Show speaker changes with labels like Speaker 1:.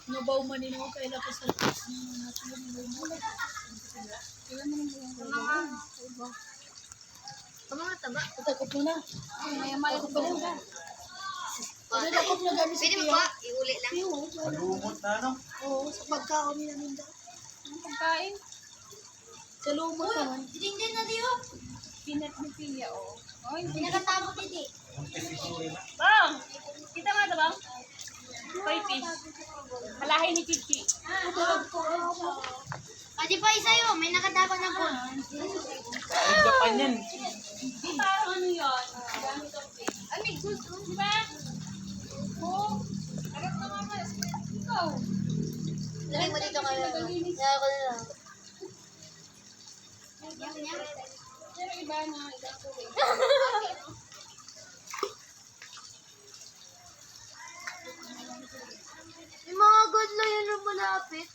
Speaker 1: Nabaw man nino kay la sa natin mo. Ilan man mo.
Speaker 2: Mga taba.
Speaker 1: Takot mo na. May mali ko pala. Ano na ko na gamit
Speaker 2: Pwede mo ba? Iuli lang.
Speaker 3: Malumot na, no?
Speaker 1: Oo, sa pagkaon nila ninda.
Speaker 4: Ang pagkain.
Speaker 1: Sa lumot naman.
Speaker 2: Dingding na diyo.
Speaker 4: Pinat ni Pia, oh. Oh, hindi.
Speaker 2: Pinakatabot dito.
Speaker 4: Bang! Kita nga ito, bang? Koi fish. Malahi ni Chichi.
Speaker 2: Pwede pa isa yun. May nakatabot na po.
Speaker 3: Ay, Japan yan.
Speaker 4: Di parang ano yun? Gamit ang fish. Ay, may gusto. Di ba? Oo. Agad na mama. Ikaw.
Speaker 2: Lagay mo dito kayo. Kaya ko na lang.
Speaker 4: Pero iba na. Iba ko rin.
Speaker 2: Yung mga good lang yan na malapit.